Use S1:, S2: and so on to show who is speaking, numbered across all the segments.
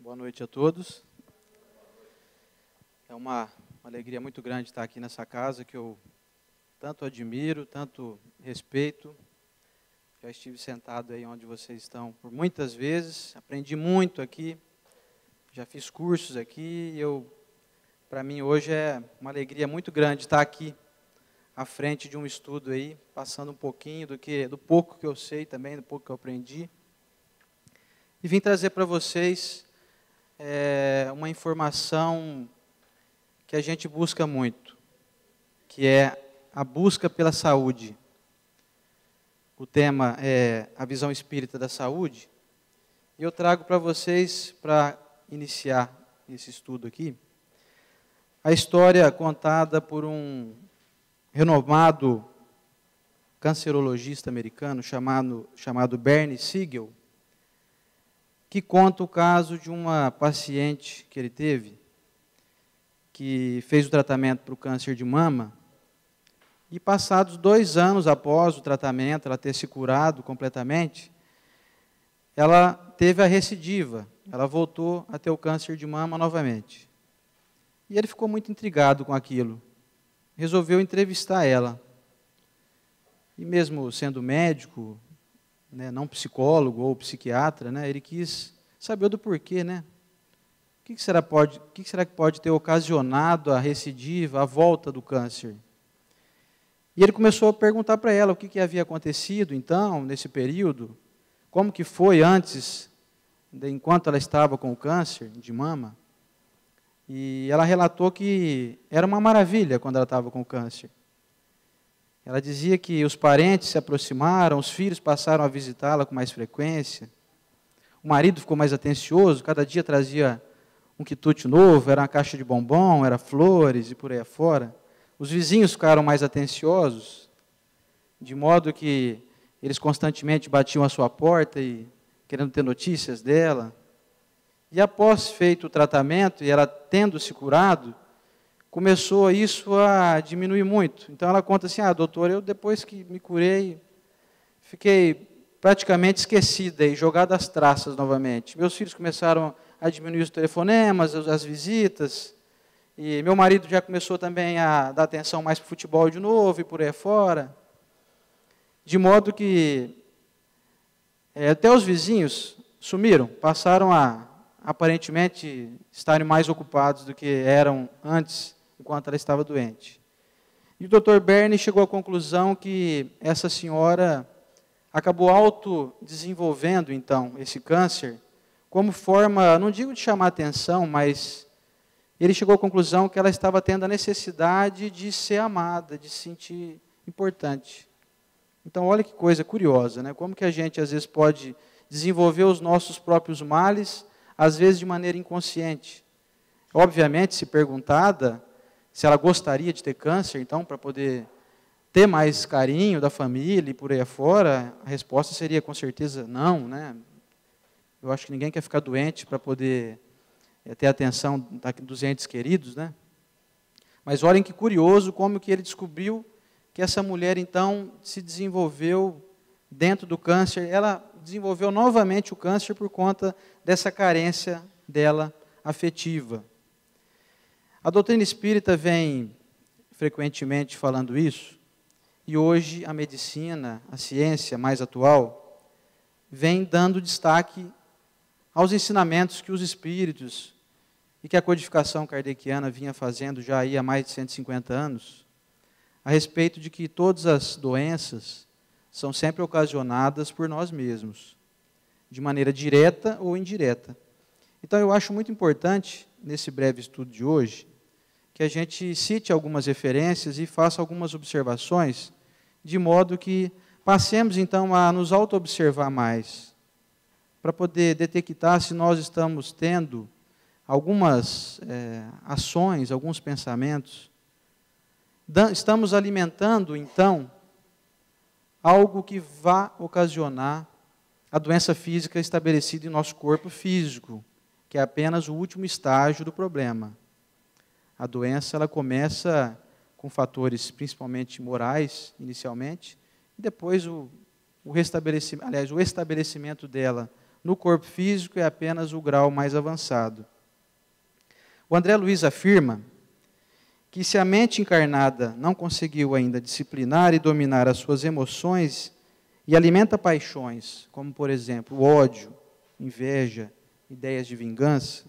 S1: Boa noite a todos. É uma alegria muito grande estar aqui nessa casa que eu tanto admiro, tanto respeito. Já estive sentado aí onde vocês estão por muitas vezes, aprendi muito aqui, já fiz cursos aqui e para mim hoje é uma alegria muito grande estar aqui à frente de um estudo aí, passando um pouquinho do pouco que eu sei também, do pouco que eu aprendi. E vim trazer para vocês uma informação que a gente busca muito, que é a busca pela saúde. O tema é a visão espírita da saúde. E eu trago para vocês, para iniciar esse estudo aqui, a história contada por um renomado cancerologista americano chamado Bernie Siegel, que conta o caso de uma paciente que ele teve, que fez o tratamento para o câncer de mama, e passados 2 anos após o tratamento, ela ter se curado completamente, ela teve a recidiva, ela voltou a ter o câncer de mama novamente. E ele ficou muito intrigado com aquilo, resolveu entrevistar ela. E mesmo sendo médico, não psicólogo ou psiquiatra, ele quis saber do porquê, O que será que pode ter ocasionado a recidiva, a volta do câncer? E ele começou a perguntar para ela o que havia acontecido, então, nesse período, como que foi antes, enquanto ela estava com o câncer de mama. E ela relatou que era uma maravilha quando ela estava com o câncer. Ela dizia que os parentes se aproximaram, os filhos passaram a visitá-la com mais frequência. O marido ficou mais atencioso, cada dia trazia um quitute novo, era uma caixa de bombom, era flores e por aí afora. Os vizinhos ficaram mais atenciosos, de modo que eles constantemente batiam à sua porta e querendo ter notícias dela. E após feito o tratamento e ela tendo se curado, começou isso a diminuir muito. Então ela conta assim, doutor, eu depois que me curei, fiquei praticamente esquecida e jogada às traças novamente. Meus filhos começaram a diminuir os telefonemas, as visitas, e meu marido já começou também a dar atenção mais para o futebol de novo e por aí fora. De modo que até os vizinhos sumiram, passaram a aparentemente estarem mais ocupados do que eram antes, enquanto ela estava doente. E o Dr. Bernie chegou à conclusão que essa senhora acabou autodesenvolvendo, então, esse câncer, como forma, não digo de chamar atenção, mas ele chegou à conclusão que ela estava tendo a necessidade de ser amada, de se sentir importante. Então, olha que coisa curiosa, Como que a gente, às vezes, pode desenvolver os nossos próprios males, às vezes de maneira inconsciente. Obviamente, se perguntada se ela gostaria de ter câncer, então, para poder ter mais carinho da família e por aí afora, a resposta seria com certeza não, Eu acho que ninguém quer ficar doente para poder ter a atenção dos entes queridos, Mas olhem que curioso como que ele descobriu que essa mulher, então, se desenvolveu dentro do câncer. Ela desenvolveu novamente o câncer por conta dessa carência dela afetiva. A doutrina espírita vem frequentemente falando isso, e hoje a medicina, a ciência mais atual, vem dando destaque aos ensinamentos que os espíritos e que a codificação kardeciana vinha fazendo já aí há mais de 150 anos, a respeito de que todas as doenças são sempre ocasionadas por nós mesmos, de maneira direta ou indireta. Então eu acho muito importante, nesse breve estudo de hoje, que a gente cite algumas referências e faça algumas observações, de modo que passemos então a nos auto-observar mais, para poder detectar se nós estamos tendo algumas ações, alguns pensamentos. Estamos alimentando, então, algo que vá ocasionar a doença física estabelecida em nosso corpo físico, que é apenas o último estágio do problema. A doença ela começa com fatores principalmente morais, inicialmente, e depois o estabelecimento dela no corpo físico é apenas o grau mais avançado. O André Luiz afirma que se a mente encarnada não conseguiu ainda disciplinar e dominar as suas emoções e alimenta paixões, como, por exemplo, o ódio, inveja, ideias de vingança,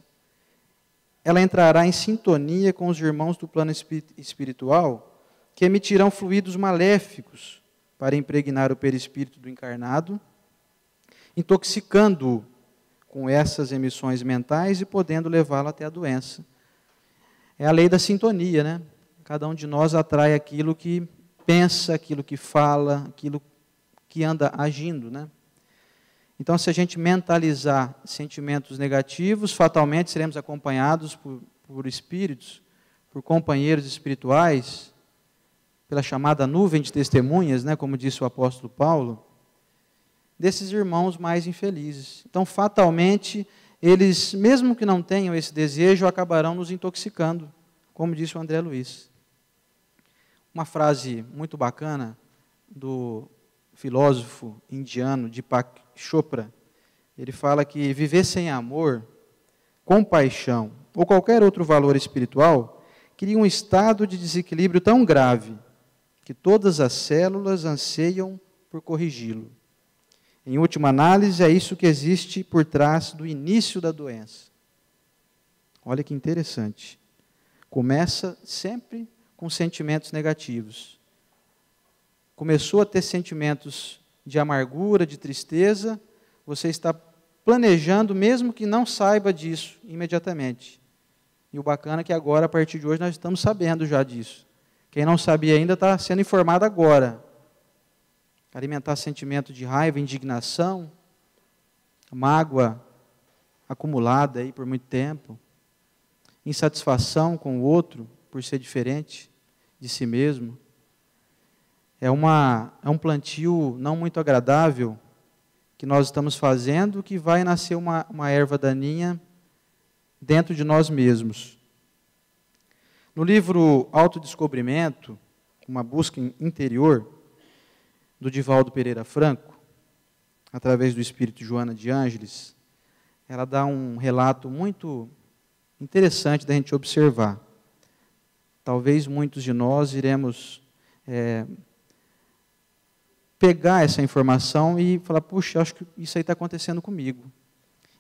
S1: ela entrará em sintonia com os irmãos do plano espiritual, que emitirão fluidos maléficos para impregnar o perispírito do encarnado, intoxicando-o com essas emissões mentais e podendo levá-lo até a doença. É a lei da sintonia, né? Cada um de nós atrai aquilo que pensa, aquilo que fala, aquilo que anda agindo, né? Então, se a gente mentalizar sentimentos negativos, fatalmente seremos acompanhados por espíritos, por companheiros espirituais, pela chamada nuvem de testemunhas, né, como disse o apóstolo Paulo, desses irmãos mais infelizes. Então, fatalmente, eles, mesmo que não tenham esse desejo, acabarão nos intoxicando, como disse o André Luiz. Uma frase muito bacana do filósofo indiano Deepak Chopra, ele fala que viver sem amor, compaixão ou qualquer outro valor espiritual cria um estado de desequilíbrio tão grave que todas as células anseiam por corrigi-lo. Em última análise, é isso que existe por trás do início da doença. Olha que interessante. Começa sempre com sentimentos negativos. Começou a ter sentimentos de amargura, de tristeza, você está planejando, mesmo que não saiba disso imediatamente. E o bacana é que agora, a partir de hoje, nós estamos sabendo já disso. Quem não sabia ainda está sendo informado agora. Alimentar sentimento de raiva, indignação, mágoa acumulada aí por muito tempo, insatisfação com o outro por ser diferente de si mesmo. É um plantio não muito agradável que nós estamos fazendo, que vai nascer uma erva daninha dentro de nós mesmos. No livro Autodescobrimento, uma busca interior, do Divaldo Pereira Franco, através do espírito Joana de Ângeles, ela dá um relato muito interessante da gente observar. Talvez muitos de nós iremos pegar essa informação e falar, puxa, acho que isso aí está acontecendo comigo.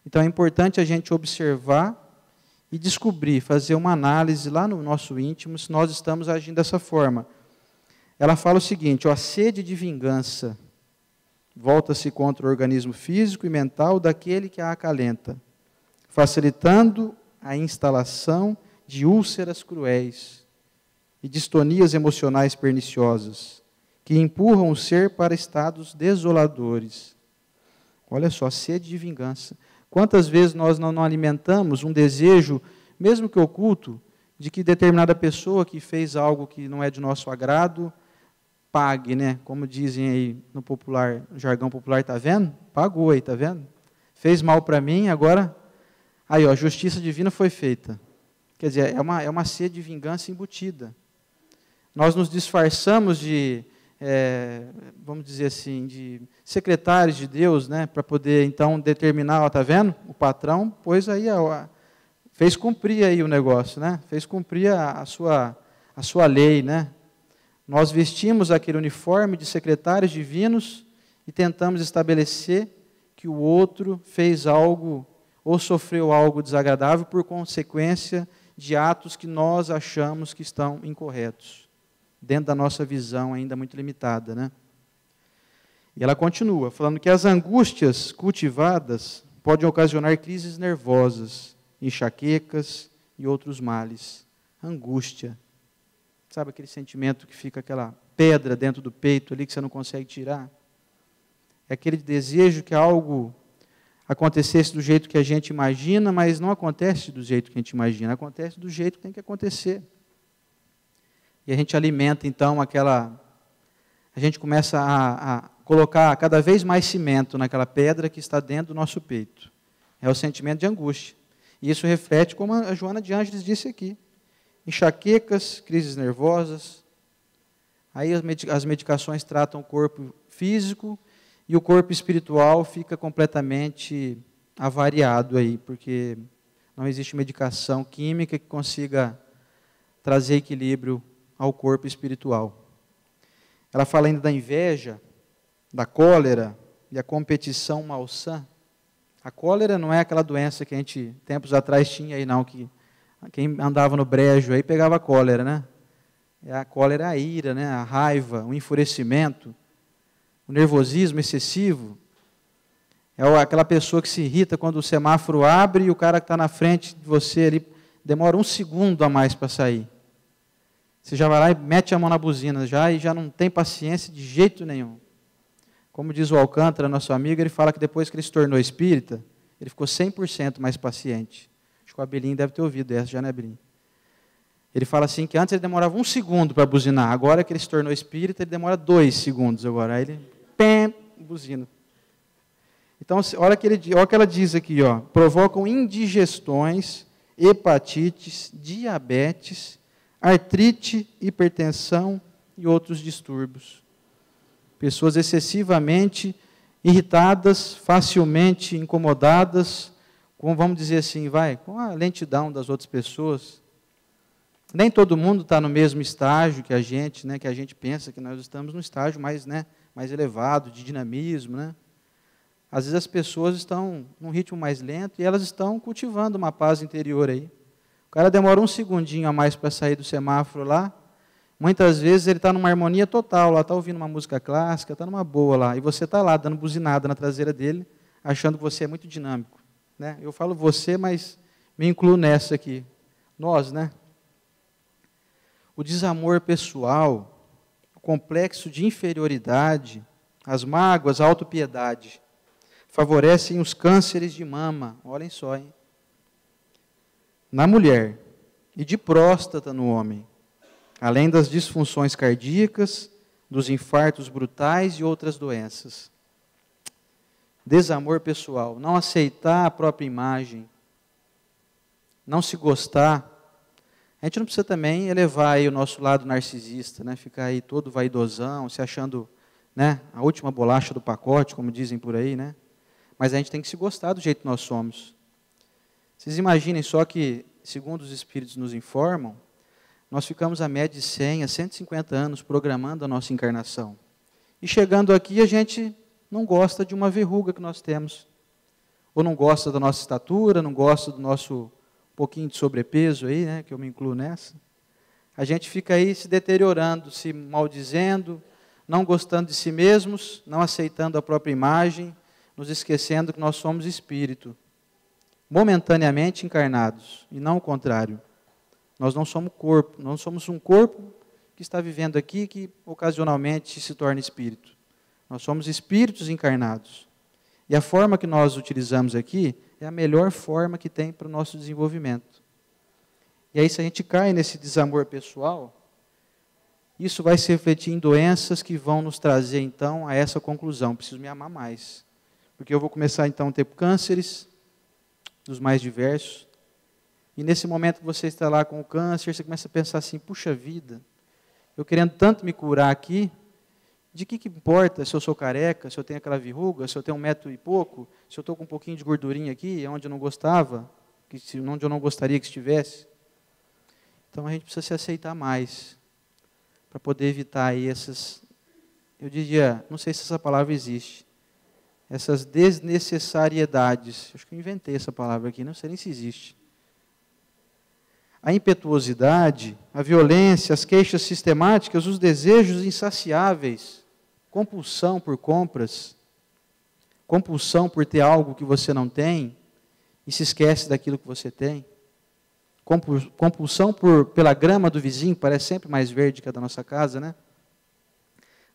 S1: Então é importante a gente observar e descobrir, fazer uma análise lá no nosso íntimo, se nós estamos agindo dessa forma. Ela fala o seguinte, a sede de vingança volta-se contra o organismo físico e mental daquele que a acalenta, facilitando a instalação de úlceras cruéis e distonias emocionais perniciosas, que empurram o ser para estados desoladores. Olha só, sede de vingança. Quantas vezes nós não alimentamos um desejo, mesmo que oculto, de que determinada pessoa que fez algo que não é de nosso agrado, pague, né? Como dizem aí no jargão popular, tá vendo? Pagou aí, tá vendo? Fez mal para mim, agora, aí ó, a justiça divina foi feita. Quer dizer, é uma sede de vingança embutida. Nós nos disfarçamos de, vamos dizer assim, de secretários de Deus, né? Para poder, então, determinar, ó, tá vendo? O patrão pôs aí, fez cumprir aí o negócio, né? Fez cumprir a sua lei, né? Nós vestimos aquele uniforme de secretários divinos e tentamos estabelecer que o outro fez algo ou sofreu algo desagradável por consequência de atos que nós achamos que estão incorretos, dentro da nossa visão ainda muito limitada, né? E ela continua, falando que as angústias cultivadas podem ocasionar crises nervosas, enxaquecas e outros males. Angústia. Sabe aquele sentimento que fica aquela pedra dentro do peito ali que você não consegue tirar? É aquele desejo que algo acontecesse do jeito que a gente imagina, mas não acontece do jeito que a gente imagina, acontece do jeito que tem que acontecer. E a gente alimenta, então, a gente começa a colocar cada vez mais cimento naquela pedra que está dentro do nosso peito. É o sentimento de angústia. E isso reflete, como a Joana de Ângeles disse aqui, enxaquecas, crises nervosas. Aí as medicações tratam o corpo físico e o corpo espiritual fica completamente avariado aí, porque não existe medicação química que consiga trazer equilíbrio ao corpo espiritual. Ela fala ainda da inveja, da cólera e a competição malsã. A cólera não é aquela doença que a gente, tempos atrás, tinha aí, não, que quem andava no brejo aí pegava cólera, né? A cólera é a ira, né? A raiva, o enfurecimento, o nervosismo excessivo. É aquela pessoa que se irrita quando o semáforo abre e o cara que está na frente de você ele demora 1 segundo a mais para sair. Você já vai lá e mete a mão na buzina e já não tem paciência de jeito nenhum. Como diz o Alcântara, nosso amigo, ele fala que depois que ele se tornou espírita, ele ficou 100% mais paciente. Acho que o Abelinho deve ter ouvido essa, já, né, Abelinho? Ele fala assim que antes ele demorava 1 segundo para buzinar, agora que ele se tornou espírita, ele demora 2 segundos agora. Aí ele, pém, buzina. Então, olha o que ela diz aqui, ó, provocam indigestões, hepatites, diabetes, artrite, hipertensão e outros distúrbios. Pessoas excessivamente irritadas, facilmente incomodadas, com, vamos dizer assim, com a lentidão das outras pessoas. Nem todo mundo está no mesmo estágio que a gente, né, que a gente pensa que nós estamos no estágio mais, né, mais elevado, de dinamismo, né? Às vezes as pessoas estão num ritmo mais lento e elas estão cultivando uma paz interior aí. O cara demora 1 segundinho a mais para sair do semáforo lá. Muitas vezes ele está numa harmonia total lá, está ouvindo uma música clássica, está numa boa lá. E você está lá dando buzinada na traseira dele, achando que você é muito dinâmico. Né? Eu falo você, mas me incluo nessa aqui. Nós, né? O desamor pessoal, o complexo de inferioridade, as mágoas, a autopiedade, favorecem os cânceres de mama, olhem só, hein? Na mulher e de próstata no homem, além das disfunções cardíacas, dos infartos brutais e outras doenças. Desamor pessoal, não aceitar a própria imagem, não se gostar. A gente não precisa também elevar aí o nosso lado narcisista, né? Ficar aí todo vaidosão, se achando, né, a última bolacha do pacote, como dizem por aí, né? Mas a gente tem que se gostar do jeito que nós somos. Vocês imaginem só que, segundo os espíritos nos informam, nós ficamos a média de 100 a 150 anos programando a nossa encarnação. E chegando aqui, a gente não gosta de uma verruga que nós temos. Ou não gosta da nossa estatura, não gosta do nosso pouquinho de sobrepeso aí, né, que eu me incluo nessa. A gente fica aí se deteriorando, se maldizendo, não gostando de si mesmos, não aceitando a própria imagem, nos esquecendo que nós somos espírito, momentaneamente encarnados, e não o contrário. Nós não somos corpo, nós somos um corpo que está vivendo aqui, que ocasionalmente se torna espírito. Nós somos espíritos encarnados. E a forma que nós utilizamos aqui é a melhor forma que tem para o nosso desenvolvimento. E aí, se a gente cai nesse desamor pessoal, isso vai se refletir em doenças que vão nos trazer, então, a essa conclusão. Preciso me amar mais. Porque eu vou começar, então, a ter cânceres dos mais diversos. E nesse momento que você está lá com o câncer, você começa a pensar assim, puxa vida, eu querendo tanto me curar aqui, de que importa se eu sou careca, se eu tenho aquela verruga, se eu tenho 1 metro e pouco, se eu estou com um pouquinho de gordurinha aqui, onde eu não gostava, onde eu não gostaria que estivesse. Então a gente precisa se aceitar mais, para poder evitar aí essas, eu diria, não sei se essa palavra existe, essas desnecessariedades. Acho que eu inventei essa palavra aqui, não sei nem se existe. A impetuosidade, a violência, as queixas sistemáticas, os desejos insaciáveis, compulsão por compras, compulsão por ter algo que você não tem e se esquece daquilo que você tem, compulsão pela grama do vizinho, que parece sempre mais verde que a da nossa casa, né?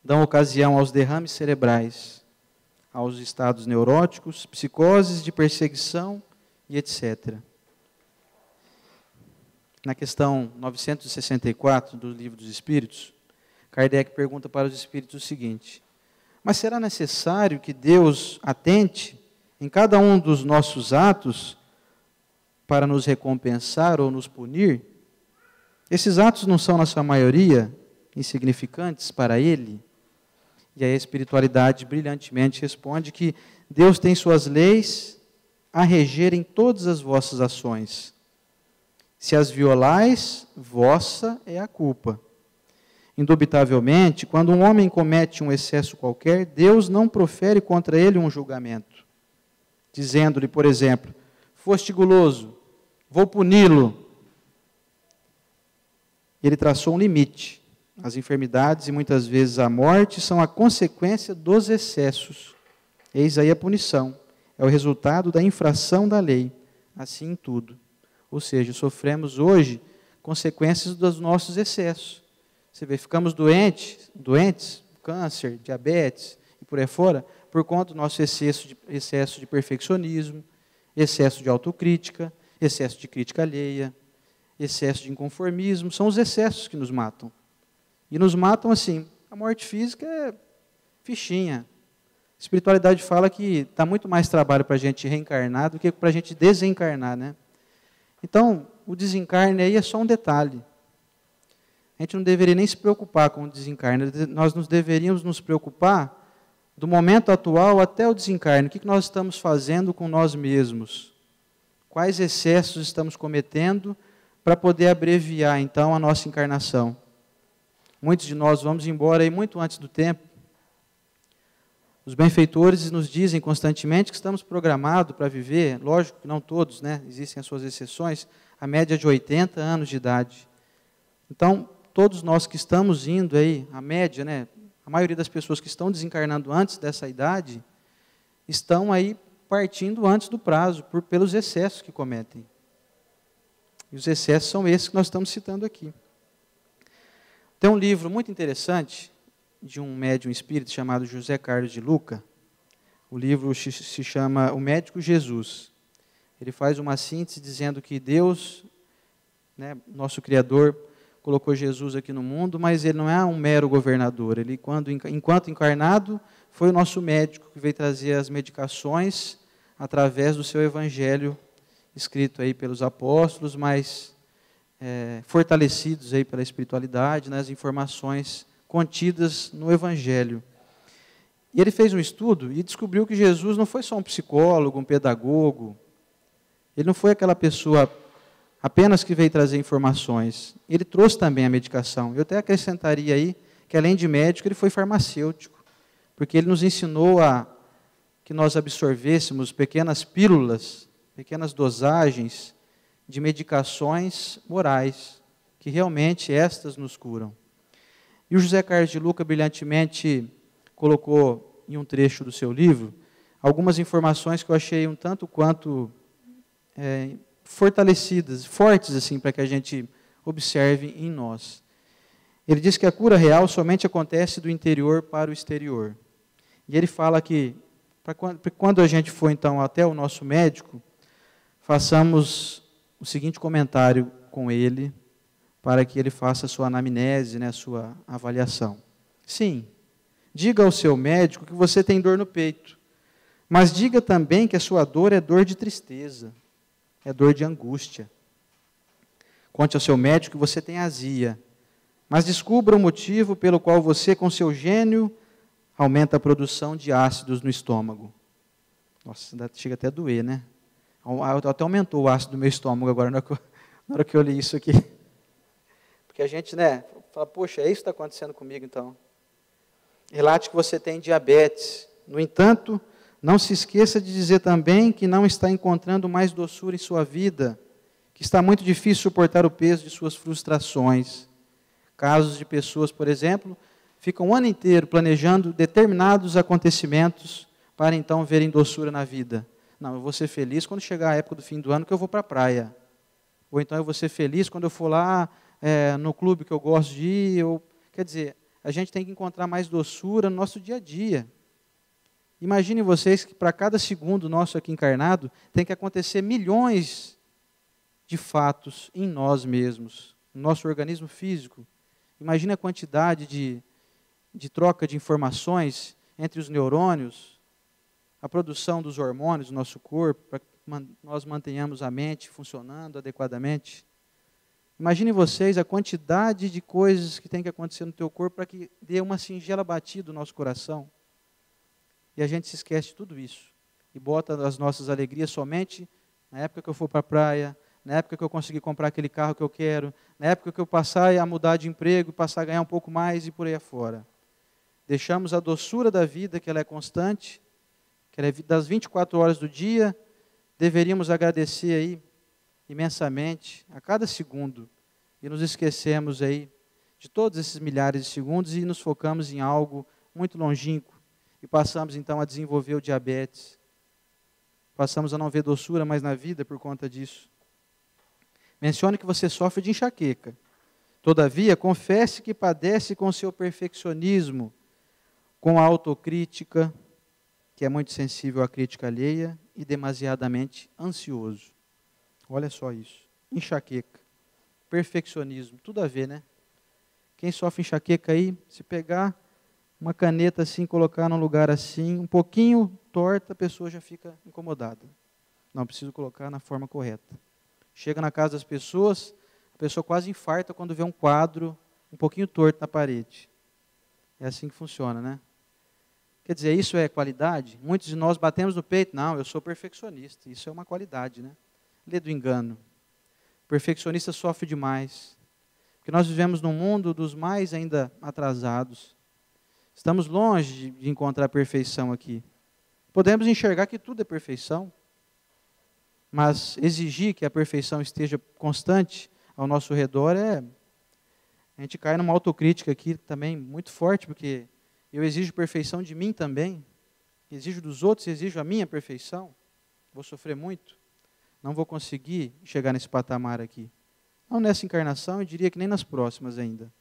S1: Dão ocasião aos derrames cerebrais, aos estados neuróticos, psicoses de perseguição e etc. Na questão 964 do Livro dos Espíritos, Kardec pergunta para os espíritos o seguinte: mas será necessário que Deus atente em cada um dos nossos atos para nos recompensar ou nos punir? Esses atos não são, na sua maioria, insignificantes para Ele? E aí a espiritualidade brilhantemente responde que Deus tem suas leis a reger em todas as vossas ações. Se as violais, vossa é a culpa. Indubitavelmente, quando um homem comete um excesso qualquer, Deus não profere contra ele um julgamento, dizendo-lhe, por exemplo, foste guloso, vou puni-lo. Ele traçou um limite. As enfermidades e muitas vezes a morte são a consequência dos excessos. Eis aí a punição. É o resultado da infração da lei. Assim em tudo. Ou seja, sofremos hoje consequências dos nossos excessos. Você vê, ficamos doentes, câncer, diabetes e por aí fora, por conta do nosso excesso de perfeccionismo, excesso de autocrítica, excesso de crítica alheia, excesso de inconformismo. São os excessos que nos matam. E nos matam assim. A morte física é fichinha. A espiritualidade fala que dá muito mais trabalho para a gente reencarnar do que para a gente desencarnar, né? Então, o desencarne aí é só um detalhe. A gente não deveria nem se preocupar com o desencarne. Nós deveríamos nos preocupar do momento atual até o desencarne. O que nós estamos fazendo com nós mesmos? Quais excessos estamos cometendo para poder abreviar, então, a nossa encarnação? Muitos de nós vamos embora aí muito antes do tempo. Os benfeitores nos dizem constantemente que estamos programados para viver, lógico que não todos, né? Existem as suas exceções, a média de 80 anos de idade. Então, todos nós que estamos indo aí, a média, né? A maioria das pessoas que estão desencarnando antes dessa idade, estão aí partindo antes do prazo, pelos excessos que cometem. E os excessos são esses que nós estamos citando aqui. Tem um livro muito interessante, de um médium espírita chamado José Carlos de Luca. O livro se chama O Médico Jesus. Ele faz uma síntese dizendo que Deus, né, nosso Criador, colocou Jesus aqui no mundo, mas ele não é um mero governador. Ele, enquanto encarnado, foi o nosso médico que veio trazer as medicações através do seu evangelho, escrito aí pelos apóstolos, mas fortalecidos aí pela espiritualidade, nas informações contidas no evangelho. E ele fez um estudo e descobriu que Jesus não foi só um psicólogo, um pedagogo. Ele não foi aquela pessoa apenas que veio trazer informações. Ele trouxe também a medicação. Eu até acrescentaria aí que, além de médico, ele foi farmacêutico, porque ele nos ensinou que nós absorvêssemos pequenas pílulas, pequenas dosagens de medicações morais, que realmente estas nos curam. E o José Carlos de Luca brilhantemente colocou em um trecho do seu livro algumas informações que eu achei um tanto quanto fortalecidas, fortes assim, para que a gente observe em nós. Ele diz que a cura real somente acontece do interior para o exterior. E ele fala que, quando a gente for então até o nosso médico, façamos o seguinte comentário com ele, para que ele faça a sua anamnese, né, a sua avaliação. Sim, diga ao seu médico que você tem dor no peito, mas diga também que a sua dor é dor de tristeza, é dor de angústia. Conte ao seu médico que você tem azia, mas descubra o motivo pelo qual você, com seu gênio, aumenta a produção de ácidos no estômago. Nossa, chega até a doer, né? Até aumentou o ácido do meu estômago agora, na hora que eu li isso aqui. Porque a gente, né, fala, poxa, é isso que está acontecendo comigo, então. Relate que você tem diabetes. No entanto, não se esqueça de dizer também que não está encontrando mais doçura em sua vida, que está muito difícil suportar o peso de suas frustrações. Casos de pessoas, por exemplo, ficam um ano inteiro planejando determinados acontecimentos para então verem doçura na vida. Não, eu vou ser feliz quando chegar a época do fim do ano que eu vou para a praia. Ou então eu vou ser feliz quando eu for lá no clube que eu gosto de ir. Quer dizer, a gente tem que encontrar mais doçura no nosso dia a dia. Imaginem vocês que para cada segundo nosso aqui encarnado, tem que acontecer milhões de fatos em nós mesmos, no nosso organismo físico. Imagine a quantidade de troca de informações entre os neurônios, a produção dos hormônios do nosso corpo, para que nós mantenhamos a mente funcionando adequadamente. Imagine vocês a quantidade de coisas que tem que acontecer no teu corpo para que dê uma singela batida no nosso coração. E a gente se esquece de tudo isso. e bota as nossas alegrias somente na época que eu for para a praia, na época que eu conseguir comprar aquele carro que eu quero, na época que eu passar a mudar de emprego, passar a ganhar um pouco mais e por aí afora. Deixamos a doçura da vida, que ela é constante, que ela é das 24 horas do dia, deveríamos agradecer aí imensamente a cada segundo e nos esquecemos aí de todos esses milhares de segundos e nos focamos em algo muito longínquo e passamos então a desenvolver o diabetes. Passamos a não ver doçura mais na vida por conta disso. Mencione que você sofre de enxaqueca. Todavia, confesse que padece com seu perfeccionismo, com a autocrítica, que é muito sensível à crítica alheia e demasiadamente ansioso. Olha só isso. Enxaqueca, perfeccionismo, tudo a ver, né? Quem sofre enxaqueca aí, se pegar uma caneta assim, colocar num lugar assim, um pouquinho torta, a pessoa já fica incomodada. Não, preciso colocar na forma correta. Chega na casa das pessoas, a pessoa quase infarta quando vê um quadro um pouquinho torto na parede. É assim que funciona, né? Quer dizer, isso é qualidade? Muitos de nós batemos no peito, não, eu sou perfeccionista. Isso é uma qualidade, né? Lê do engano. O perfeccionista sofre demais. Porque nós vivemos num mundo dos mais ainda atrasados. Estamos longe de encontrar a perfeição aqui. Podemos enxergar que tudo é perfeição, mas exigir que a perfeição esteja constante ao nosso redor a gente cai numa autocrítica aqui também muito forte, porque eu exijo perfeição de mim também, exijo dos outros, exijo a minha perfeição, vou sofrer muito, não vou conseguir chegar nesse patamar aqui. Não nessa encarnação, eu diria que nem nas próximas ainda.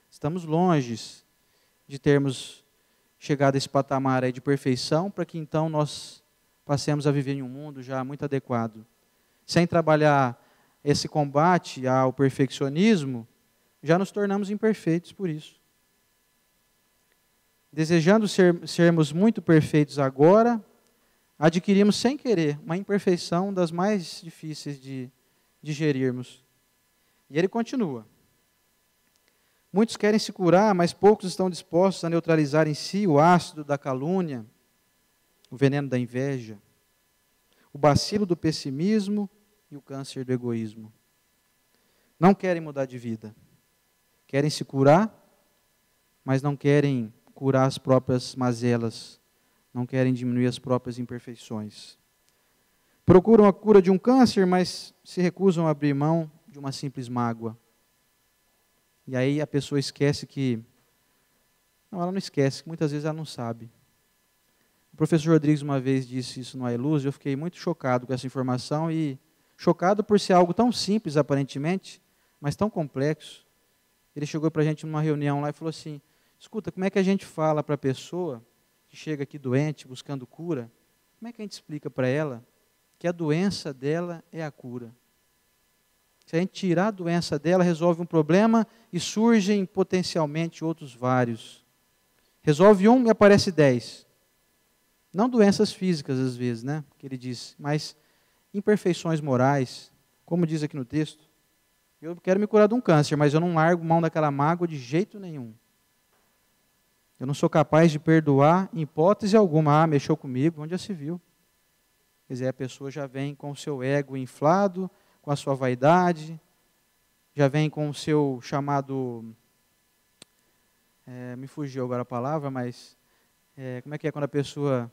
S1: Estamos longe de termos chegado a esse patamar aí de perfeição, para que então nós passemos a viver em um mundo já muito adequado. Sem trabalhar esse combate ao perfeccionismo, já nos tornamos imperfeitos por isso. Desejando sermos muito perfeitos agora, adquirimos sem querer uma imperfeição das mais difíceis de digerirmos. E ele continua. Muitos querem se curar, mas poucos estão dispostos a neutralizar em si o ácido da calúnia, o veneno da inveja, o bacilo do pessimismo e o câncer do egoísmo. Não querem mudar de vida. Querem se curar, mas não querem curar as próprias mazelas, não querem diminuir as próprias imperfeições. Procuram a cura de um câncer, mas se recusam a abrir mão de uma simples mágoa. E aí a pessoa esquece que... Não, ela não esquece, muitas vezes ela não sabe. O professor Rodrigues uma vez disse isso no iLuz, eu fiquei muito chocado com essa informação e chocado por ser algo tão simples aparentemente, mas tão complexo. Ele chegou para a gente numa reunião lá e falou assim, escuta, como é que a gente fala para a pessoa que chega aqui doente, buscando cura, como é que a gente explica para ela que a doença dela é a cura? Se a gente tirar a doença dela, resolve um problema e surgem potencialmente outros vários. Resolve um e aparece 10. Não doenças físicas, às vezes, né? Que ele diz, mas imperfeições morais, como diz aqui no texto. Eu quero me curar de um câncer, mas eu não largo mão daquela mágoa de jeito nenhum. Eu não sou capaz de perdoar em hipótese alguma. Ah, mexeu comigo, onde já se viu? Quer dizer, a pessoa já vem com o seu ego inflado, com a sua vaidade, já vem com o seu chamado... me fugiu agora a palavra, mas... como é que é quando a pessoa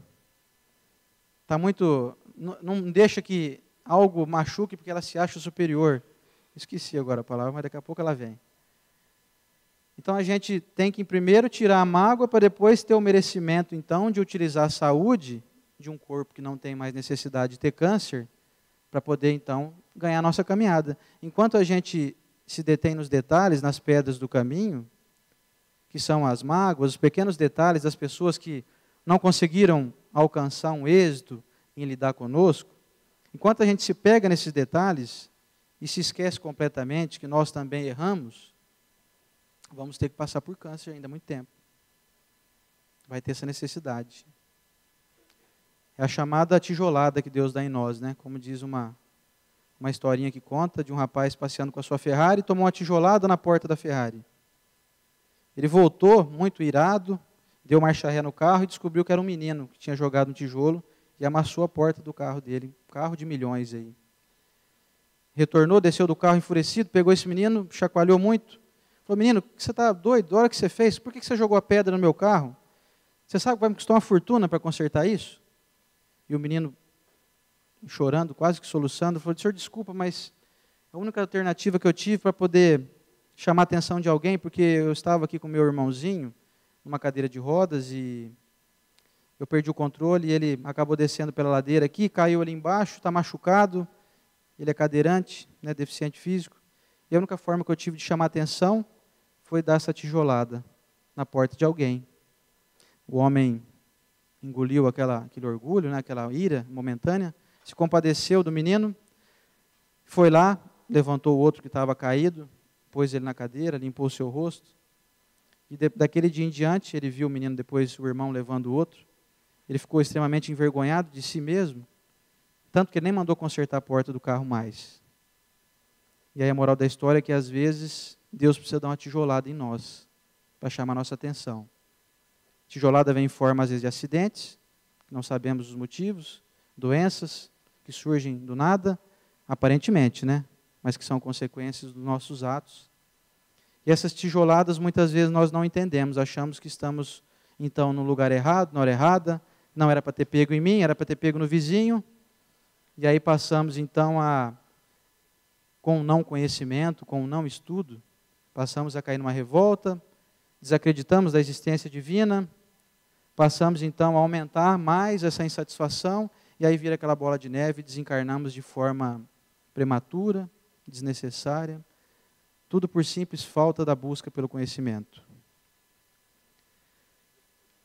S1: está muito... Não deixa que algo machuque porque ela se acha superior. Esqueci agora a palavra, mas daqui a pouco ela vem. Então a gente tem que primeiro tirar a mágoa para depois ter o merecimento então de utilizar a saúde de um corpo que não tem mais necessidade de ter câncer para poder então ganhar a nossa caminhada. Enquanto a gente se detém nos detalhes, nas pedras do caminho, que são as mágoas, os pequenos detalhes das pessoas que não conseguiram alcançar um êxito em lidar conosco, enquanto a gente se pega nesses detalhes e se esquece completamente que nós também erramos, vamos ter que passar por câncer ainda há muito tempo. Vai ter essa necessidade. É a chamada tijolada que Deus dá em nós, né? Como diz uma historinha que conta de um rapaz passeando com a sua Ferrari e tomou uma tijolada na porta da Ferrari. Ele voltou muito irado, deu marcha ré no carro e descobriu que era um menino que tinha jogado um tijolo e amassou a porta do carro dele, carro de milhões aí. Retornou, desceu do carro enfurecido, pegou esse menino, chacoalhou muito, falou: menino, você está doido? A hora que você fez, por que você jogou a pedra no meu carro? Você sabe que vai me custar uma fortuna para consertar isso? E o menino, chorando, quase que soluçando, falou: senhor, desculpa, mas a única alternativa que eu tive para poder chamar a atenção de alguém, porque eu estava aqui com meu irmãozinho, numa cadeira de rodas, e eu perdi o controle, e ele acabou descendo pela ladeira aqui, caiu ali embaixo, está machucado, ele é cadeirante, né, deficiente físico, e a única forma que eu tive de chamar a atenção foi dar essa tijolada na porta de alguém. O homem engoliu aquele orgulho, né, aquela ira momentânea, se compadeceu do menino, foi lá, levantou o outro que estava caído, pôs ele na cadeira, limpou o seu rosto, e daquele dia em diante, ele viu o menino, depois o irmão levando o outro, ele ficou extremamente envergonhado de si mesmo, tanto que ele nem mandou consertar a porta do carro mais. E aí a moral da história é que às vezes Deus precisa dar uma tijolada em nós, para chamar a nossa atenção. Tijolada vem em forma às vezes de acidentes, não sabemos os motivos, doenças que surgem do nada, aparentemente, né? Mas que são consequências dos nossos atos. E essas tijoladas muitas vezes nós não entendemos, achamos que estamos então no lugar errado, na hora errada, não era para ter pego em mim, era para ter pego no vizinho, e aí passamos então com o não conhecimento, com o não estudo, passamos a cair numa revolta, desacreditamos da existência divina, passamos então a aumentar mais essa insatisfação, e aí vira aquela bola de neve e desencarnamos de forma prematura, desnecessária, tudo por simples falta da busca pelo conhecimento.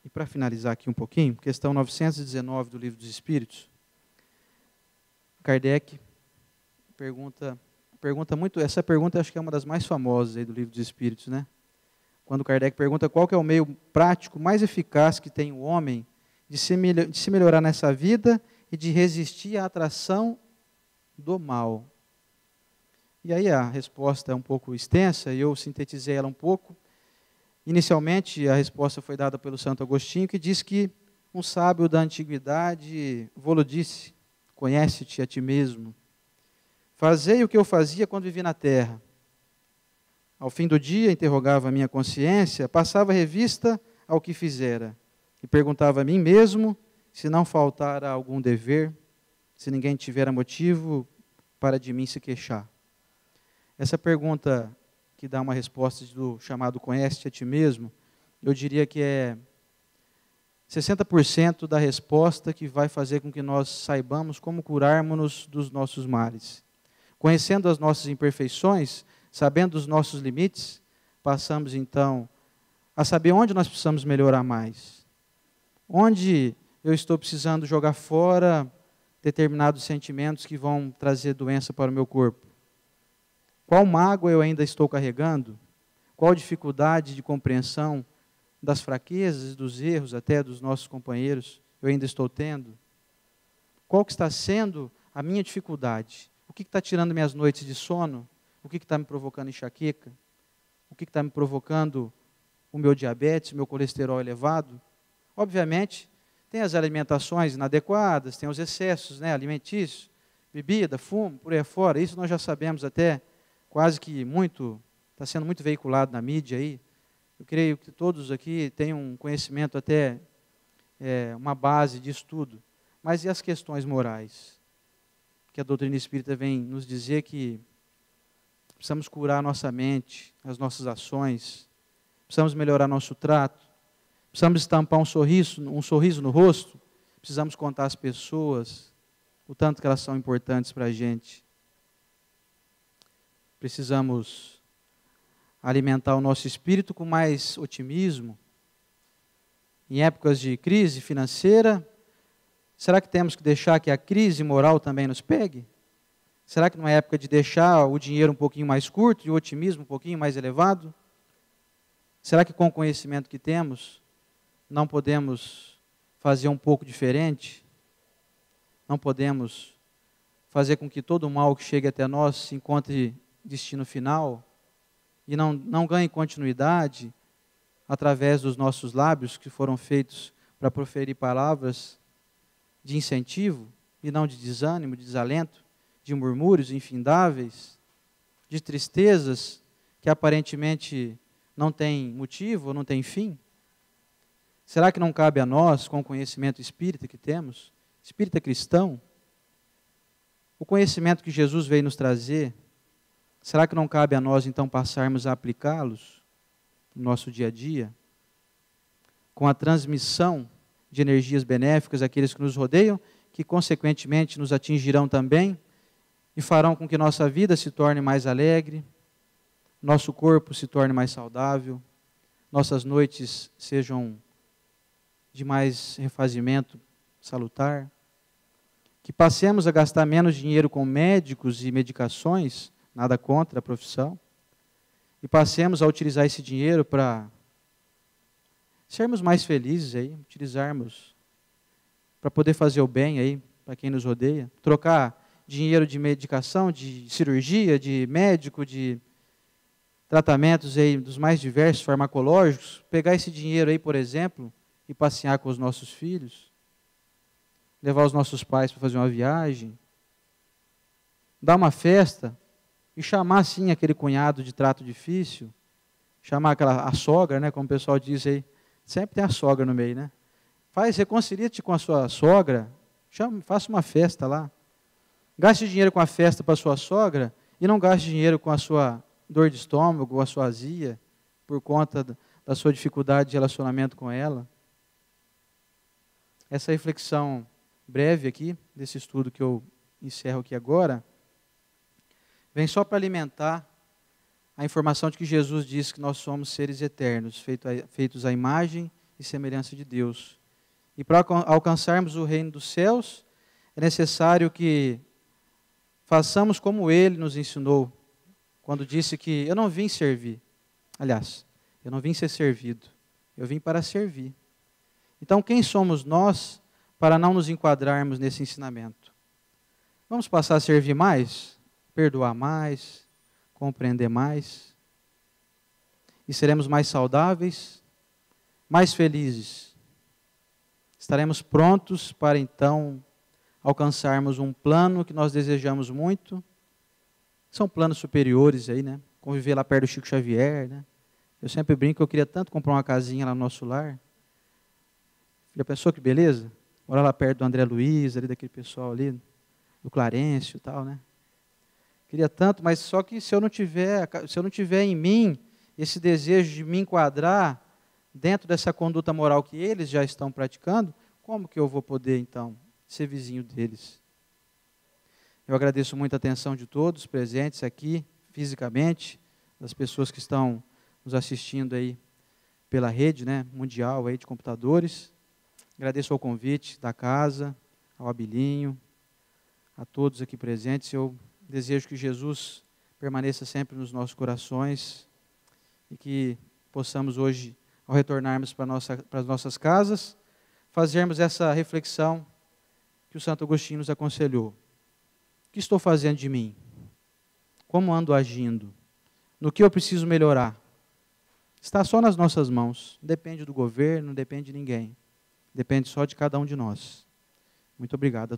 S1: E para finalizar aqui um pouquinho, questão 919 do Livro dos Espíritos, Kardec pergunta muito, essa pergunta acho que é uma das mais famosas aí do Livro dos Espíritos, né? Quando Kardec pergunta qual que é o meio prático mais eficaz que tem o homem de se melhorar nessa vida e de resistir à atração do mal. E aí a resposta é um pouco extensa, e eu sintetizei ela um pouco. Inicialmente, a resposta foi dada pelo Santo Agostinho, que diz que um sábio da antiguidade vô-lo disse: conhece-te a ti mesmo. Fazei o que eu fazia quando vivi na terra. Ao fim do dia, interrogava a minha consciência, passava revista ao que fizera, e perguntava a mim mesmo se não faltara algum dever, se ninguém tivera motivo para de mim se queixar. Essa pergunta que dá uma resposta do chamado conhece-te a ti mesmo, eu diria que é 60% da resposta que vai fazer com que nós saibamos como curarmos-nos dos nossos males. Conhecendo as nossas imperfeições, sabendo os nossos limites, passamos então a saber onde nós precisamos melhorar mais. Onde eu estou precisando jogar fora determinados sentimentos que vão trazer doença para o meu corpo. Qual mágoa eu ainda estou carregando? Qual dificuldade de compreensão das fraquezas, dos erros até dos nossos companheiros eu ainda estou tendo? Qual que está sendo a minha dificuldade? O que está tirando minhas noites de sono? O que está me provocando enxaqueca? O que está me provocando o meu diabetes, o meu colesterol elevado? Obviamente, tem as alimentações inadequadas, tem os excessos, né, alimentícios, bebida, fumo, por aí fora. Isso nós já sabemos até quase que muito, está sendo muito veiculado na mídia aí. Eu creio que todos aqui têm um conhecimento até, uma base de estudo. Mas e as questões morais? Que a doutrina espírita vem nos dizer que precisamos curar a nossa mente, as nossas ações, precisamos melhorar nosso trato, precisamos estampar um sorriso no rosto, precisamos contar às pessoas o tanto que elas são importantes para a gente. Precisamos alimentar o nosso espírito com mais otimismo. Em épocas de crise financeira, será que temos que deixar que a crise moral também nos pegue? Será que não é época de deixar o dinheiro um pouquinho mais curto e o otimismo um pouquinho mais elevado? Será que com o conhecimento que temos, não podemos fazer um pouco diferente? Não podemos fazer com que todo o mal que chegue até nós encontre destino final e não ganhe continuidade através dos nossos lábios que foram feitos para proferir palavras de incentivo e não de desânimo, de desalento, de murmúrios infindáveis, de tristezas que aparentemente não têm motivo ou não têm fim? Será que não cabe a nós, com o conhecimento espírita que temos, espírita cristão, o conhecimento que Jesus veio nos trazer, será que não cabe a nós então passarmos a aplicá-los no nosso dia a dia, com a transmissão de energias benéficas àqueles que nos rodeiam, que consequentemente nos atingirão também e farão com que nossa vida se torne mais alegre, nosso corpo se torne mais saudável, nossas noites sejam de mais refazimento salutar, que passemos a gastar menos dinheiro com médicos e medicações, nada contra a profissão, e passemos a utilizar esse dinheiro para sermos mais felizes aí, utilizarmos para poder fazer o bem aí para quem nos rodeia, trocar dinheiro de medicação, de cirurgia, de médico, de tratamentos aí dos mais diversos farmacológicos, pegar esse dinheiro aí, por exemplo, e passear com os nossos filhos, levar os nossos pais para fazer uma viagem, dar uma festa e chamar sim aquele cunhado de trato difícil, chamar a sogra, né, como o pessoal diz aí, sempre tem a sogra no meio, né? Reconcilia-te com a sua sogra, faça uma festa lá. Gaste dinheiro com a festa para a sua sogra e não gaste dinheiro com a sua dor de estômago ou a sua azia por conta da sua dificuldade de relacionamento com ela. Essa reflexão breve aqui, desse estudo que eu encerro aqui agora, vem só para alimentar a informação de que Jesus disse que nós somos seres eternos, feitos à imagem e semelhança de Deus. E para alcançarmos o reino dos céus, é necessário que façamos como Ele nos ensinou, quando disse que eu não vim servir. Aliás, eu não vim ser servido, eu vim para servir. Então, quem somos nós para não nos enquadrarmos nesse ensinamento? Vamos passar a servir mais, perdoar mais, compreender mais, e seremos mais saudáveis, mais felizes. Estaremos prontos para então alcançarmos um plano que nós desejamos muito. São planos superiores aí, né? Conviver lá perto do Chico Xavier, né? Eu sempre brinco que eu queria tanto comprar uma casinha lá no nosso lar. Já pensou que beleza? Morar lá perto do André Luiz, ali daquele pessoal ali, do Clarencio e tal, né? Queria tanto, mas só que se eu não tiver em mim esse desejo de me enquadrar dentro dessa conduta moral que eles já estão praticando, como que eu vou poder, então, ser vizinho deles? Eu agradeço muito a atenção de todos presentes aqui, fisicamente, das pessoas que estão nos assistindo aí pela rede, né, mundial aí de computadores. Agradeço ao convite da casa, ao Abilinho, a todos aqui presentes. Eu desejo que Jesus permaneça sempre nos nossos corações e que possamos hoje, ao retornarmos para as nossas casas, fazermos essa reflexão que o Santo Agostinho nos aconselhou. O que estou fazendo de mim? Como ando agindo? No que eu preciso melhorar? Está só nas nossas mãos. Não depende do governo, não depende de ninguém. Depende só de cada um de nós. Muito obrigado.